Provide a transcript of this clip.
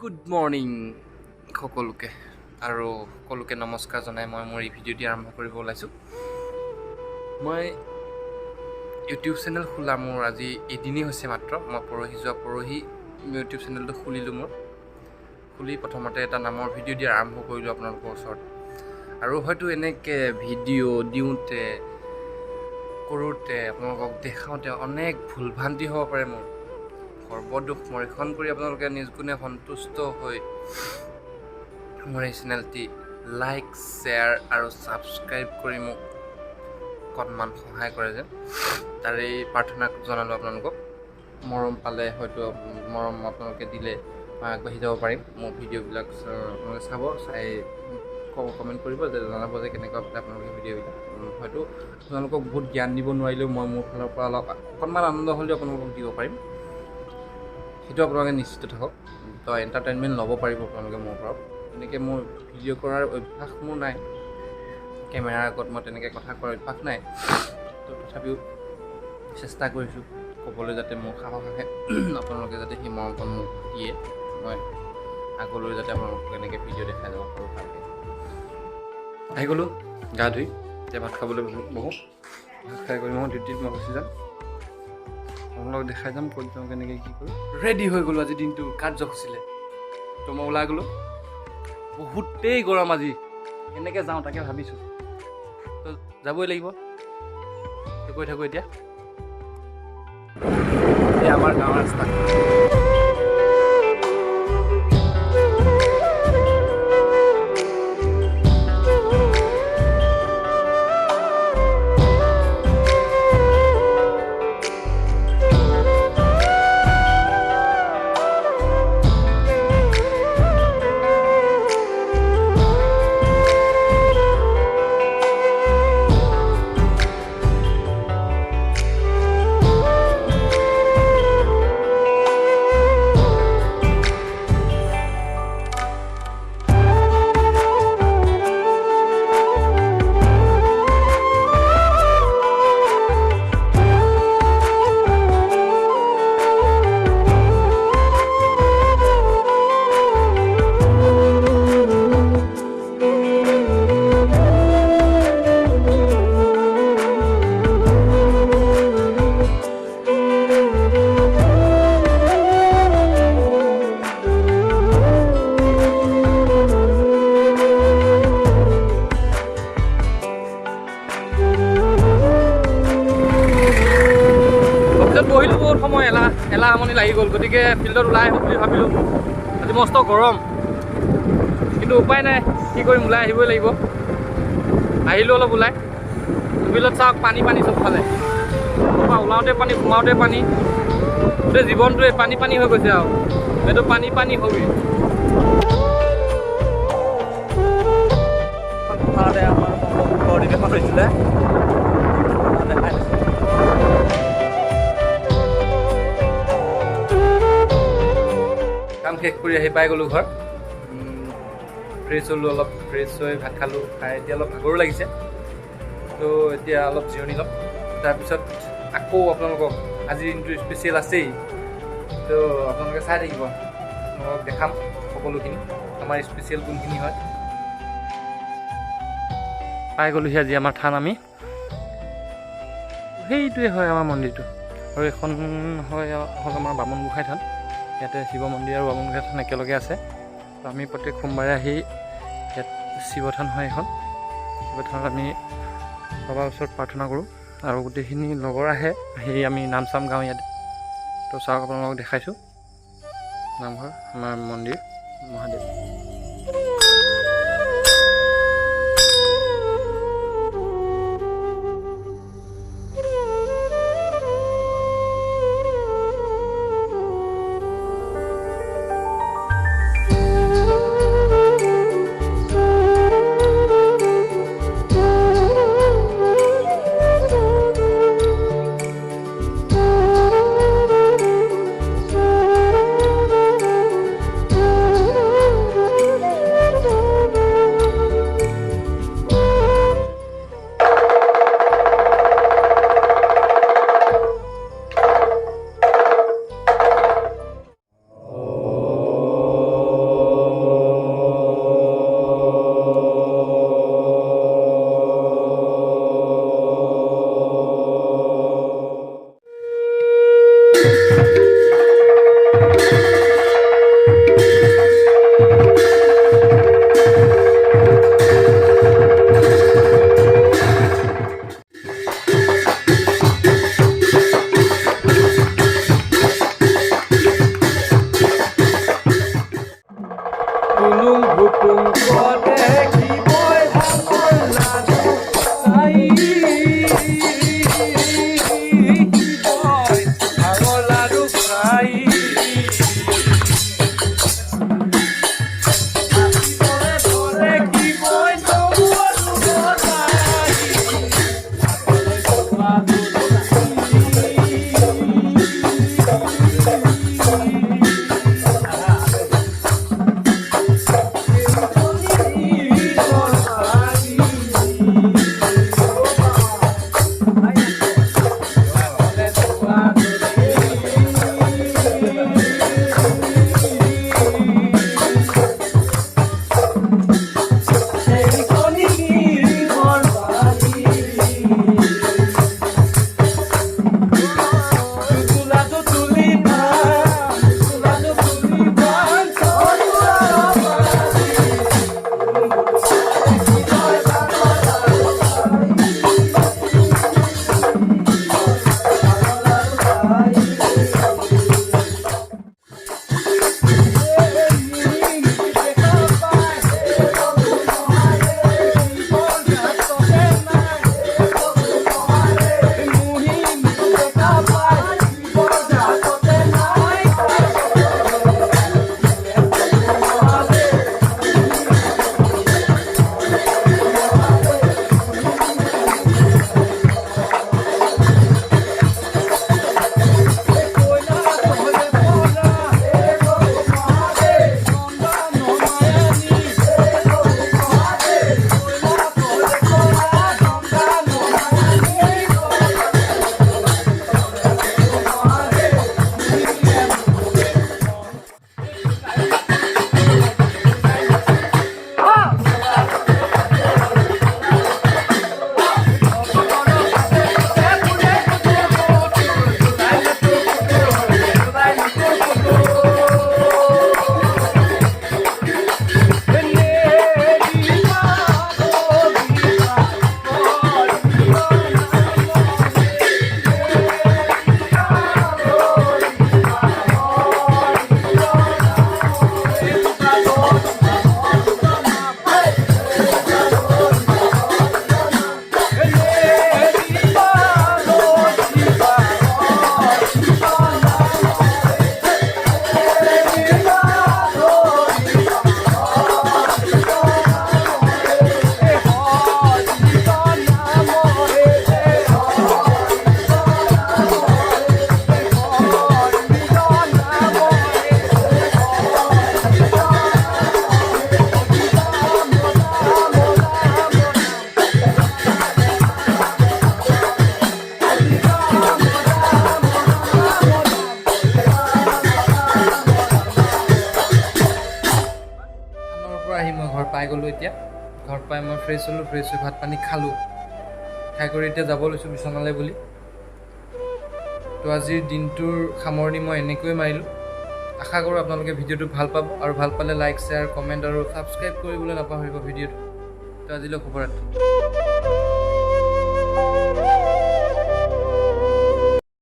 Good morning সকলোকে আৰু সকলোকে নমস্কাৰ জনাই মই মোৰ এই ভিডিঅ'টি আৰম্ভ কৰিব ওলাইছোঁ। মই ইউটিউব চেনেল খোলা মোৰ আজি এদিনেই হৈছে মাত্ৰ। মই পৰহি ইউটিউব চেনেলটো খুলিলোঁ। খুলি প্ৰথমতে এটা নামৰ ভিডিঅ' দি আৰম্ভ কৰিলোঁ আপোনালোকৰ ওচৰত। আৰু হয়তো এনেকৈ ভিডিঅ' দিওঁতে কৰোঁতে আপোনালোকক দেখাওঁতে অনেক ভুলভ্ৰান্তি হ'ব পাৰে। মোৰ সৰ্বদোষ মৰিখন কৰি আপোনালোকে নিজ গুণে সন্তুষ্ট হৈ মোৰ এই চেনেলটি লাইক, শ্বেয়াৰ আৰু ছাবস্ক্ৰাইব কৰি মোক অকণমান সহায় কৰে যেন তাৰেই প্ৰাৰ্থনা জনালোঁ আপোনালোকক। মৰম পালে হয়তো মৰম আপোনালোকে দিলে মই আগবাঢ়ি যাব পাৰিম। মোৰ ভিডিঅ'বিলাক আপোনালোকে চাব, চাই কমেণ্ট কৰিব যে জনাব যে কেনেকুৱা পালে আপোনালোকে ভিডিঅ'বিলাক। হয়তো আপোনালোকক বহুত জ্ঞান দিব নোৱাৰিলেও মই মোৰ ফালৰ পৰা অকণমান আনন্দ হ'লেও আপোনালোকক দিব পাৰিম। সেইটো আপোনালোকে নিশ্চিত থাকক। তো এণ্টাৰটেইনমেণ্ট ল'ব পাৰিব আপোনালোকে মোৰ পৰা। তেনেকৈ মোৰ ভিডিঅ' কৰাৰ অভ্যাস মোৰ নাই, কেমেৰাৰ আগত মই তেনেকৈ কথা কোৱাৰ অভ্যাস নাই। তো তথাপিও চেষ্টা কৰিছোঁ ক'বলৈ, যাতে মোৰ সাহস আহে, আপোনালোকে যাতে সেই মৰমকণ মোক দিয়ে, মই আগলৈ যাতে আপোনালোকক এনেকৈ ভিডিঅ' দেখাই যাব পাৰোঁ ভালকৈ। আহি গ'লোঁ গা ধুই, এতিয়া ভাত খাবলৈ বহোঁ। ভাত খাই কৰি মই ডিউটিত মই গুচি যাম। আপোনালোকক দেখাই যাম ক'ত যাওঁ, কেনেকৈ কি কৰোঁ। ৰেডি হৈ গ'লোঁ আজি দিনটো কাৰ্যসূচীলে। তো মই ওলাই গ'লোঁ। বহুতেই গৰম আজি, কেনেকৈ যাওঁ তাকে ভাবিছোঁ। তো যাবই লাগিব। তো কৈ থাকোঁ এতিয়া আমাৰ গাঁৱৰ ৰাস্তা। বহিলোঁ বহুত সময়, এলাহ আমনি লাগি গ'ল। গতিকে ফিল্ডত ওলাই আহোঁ বুলি ভাবিলোঁ। আজি মস্ত গৰম, কিন্তু উপায় নাই, কি কৰিম, ওলাই আহিবই লাগিব। আহিলোঁ অলপ ওলাই। ফিল্ডত চাওক পানী চবফালে। তাৰপৰা ওলাওঁতে পানী, সোমাওঁতে পানী, গোটেই জীৱনটোৱে পানী হৈ গৈছে আৰু এইটো পানী হ'বই। পথাৰতে আমাৰ পৰিৱেশত হৈছিলে দেখাই দিছোঁ। কাম শেষ কৰি আহি পাই গ'লোঁ ঘৰ। ফ্ৰেছ হ'লোঁ, অলপ ফ্ৰেছ হৈ ভাত খালোঁ। খাই এতিয়া অলপ ভাগৰো লাগিছে। তো এতিয়া অলপ জিৰণি ল'ম। তাৰপিছত আকৌ আপোনালোকক আজিৰ দিনটো স্পেচিয়েল আছেই। তো আপোনালোকে চাই থাকিব, আপোনালোকক দেখাম সকলোখিনি আমাৰ স্পেচিয়েল কোনখিনি হয়। পাই গ'লোহি আজি আমাৰ থান। আমি সেইটোৱে হয় আমাৰ মন্দিৰটো, আৰু এখন হ'ল আমাৰ বামুণ গোসাঁই থান। ইয়াতে শিৱ মন্দিৰ আৰু বামুণ গোসাঁই থান একেলগে আছে। তো আমি প্ৰত্যেক সোমবাৰে আহি ইয়াত শিৱ থান হয় এখন। শিৱ থানত আমি বাবাৰ ওচৰত প্ৰাৰ্থনা কৰোঁ আৰু গোটেইখিনি লগৰ আহে, আহি আমি নাম চাম গাওঁ ইয়াতে। তো চাওক, আপোনালোকক দেখাইছোঁ নামঘৰ, আমাৰ মন্দিৰ মহাদেৱ। আহি মই ঘৰ পাই গ'লোঁ। এতিয়া ঘৰ পাই মই ফ্ৰেছ হ'লোঁ, ফ্ৰেছ হৈ ভাত পানী খালোঁ, খাই কৰি এতিয়া যাব লৈছোঁ বিচনালৈ বুলি। তো আজিৰ দিনটোৰ সামৰণি মই এনেকৈয়ে মাৰিলোঁ। আশা কৰোঁ আপোনালোকে ভিডিঅ'টো ভাল পাব, আৰু ভাল পালে লাইক, শ্বেয়াৰ, কমেণ্ট আৰু ছাবস্ক্ৰাইব কৰিবলৈ নাপাহৰিব ভিডিঅ'টো। তো আজিলৈ শুভৰাত্ৰি।